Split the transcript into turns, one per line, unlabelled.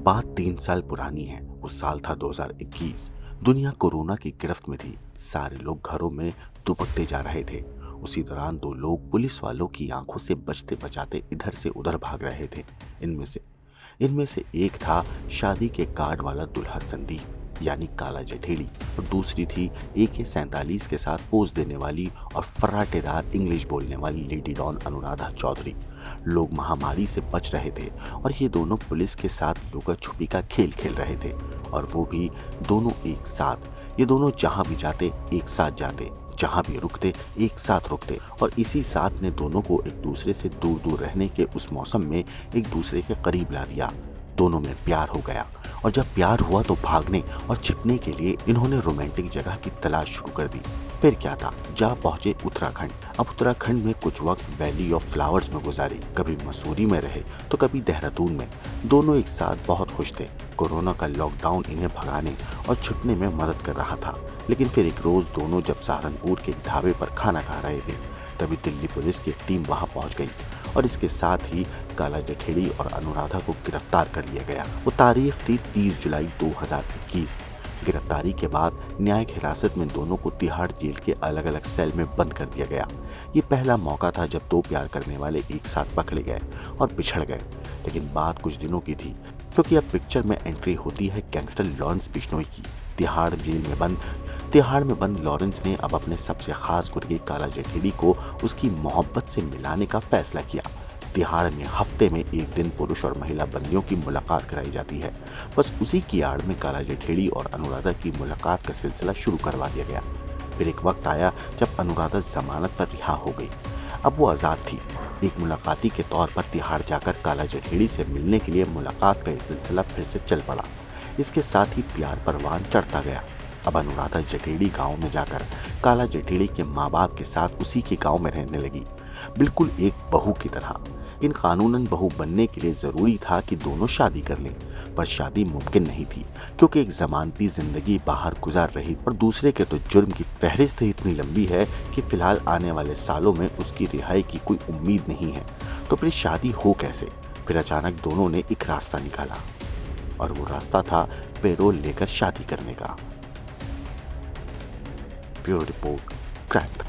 बात 3 साल पुरानी है। वो साल था 2021। दुनिया कोरोना की गिरफ्त में थी। सारे लोग घरों में दुबकते जा रहे थे। उसी दौरान दो लोग पुलिस वालों की आंखों से बचते बचाते इधर से उधर भाग रहे थे। इनमें से इनमें से एक था शादी के कार्ड वाला दुल्हा संदीप यानी काला जठेड़ी, और दूसरी थी AK-47 के साथ पोज देने वाली और फर्राटेदार इंग्लिश बोलने वाली लेडी डॉन अनुराधा चौधरी। लोग महामारी से बच रहे थे और ये दोनों पुलिस के साथ लुका छुपी का खेल खेल रहे थे, और वो भी दोनों एक साथ। ये दोनों जहां भी जाते एक साथ जाते, जहां भी रुकते एक साथ रुकते, और इसी साथ ने दोनों को एक दूसरे से दूर दूर रहने के उस मौसम में एक दूसरे के करीब ला दिया। दोनों में प्यार हो गया, और जब प्यार हुआ तो भागने और छिपने के लिए इन्होंने रोमांटिक जगह की तलाश शुरू कर दी। फिर क्या था, जा पहुंचे उत्तराखंड। अब उत्तराखंड में कुछ वक्त वैली ऑफ फ्लावर्स में गुजारे, कभी मसूरी में रहे तो कभी देहरादून में। दोनों एक साथ बहुत खुश थे। कोरोना का लॉकडाउन इन्हें भगाने और छिपने में मदद कर रहा था। लेकिन फिर एक रोज दोनों जब सहारनपुर के एक ढाबे पर खाना खा रहे थे, तभी दिल्ली पुलिस की एक टीम वहां पहुंच गई, और इसके साथ ही काला जठेड़ी और अनुराधा को गिरफ्तार कर लिया गया। वो तारीख थी 30 जुलाई 2021। गिरफ्तारी के बाद न्यायिक हिरासत में दोनों को तिहाड़ जेल के अलग अलग सेल में बंद कर दिया गया। ये पहला मौका था जब दो प्यार करने वाले एक साथ पकड़े गए और बिछड़ गए। लेकिन बात कुछ दिनों की थी, क्योंकि अब पिक्चर में एंट्री होती है गैंगस्टर लॉरेंस बिश्नोई की। तिहाड़ में बंद लॉरेंस ने अब अपने सबसे खास गुर्गे काला जठेड़ी को उसकी मोहब्बत से मिलाने का फैसला किया। तिहाड़ में हफ्ते में एक दिन पुरुष और महिला बंदियों की मुलाकात कराई जाती है। बस उसी की आड़ में काला जठेड़ी और अनुराधा की मुलाकात का सिलसिला शुरू करवा दिया गया। फिर एक वक्त आया जब अनुराधा जमानत पर रिहा हो गई। अब वो आज़ाद थी। एक मुलाकाती के तौर पर तिहाड़ जाकर काला जठेड़ी से मिलने के लिए मुलाकात का सिलसिला फिर से चल पड़ा। इसके साथ ही प्यार परवान चढ़ता गया। अब अनुराधा जठेड़ी गांव में जाकर काला जठेड़ी के माँ बाप के साथ उसी के गांव में रहने लगी, बिल्कुल एक बहू की तरह। इन कानूनन बहू बनने के लिए जरूरी था कि दोनों शादी कर लें, पर शादी मुमकिन नहीं थी, क्योंकि एक जमानती जिंदगी बाहर गुजार रही और दूसरे के तो जुर्म की फहरिस्त इतनी लंबी है कि फिलहाल आने वाले सालों में उसकी रिहाई की कोई उम्मीद नहीं है। तो फिर शादी हो कैसे? फिर अचानक दोनों ने एक रास्ता निकाला, और वो रास्ता था पैरोल लेकर शादी करने का। Bureau report crack.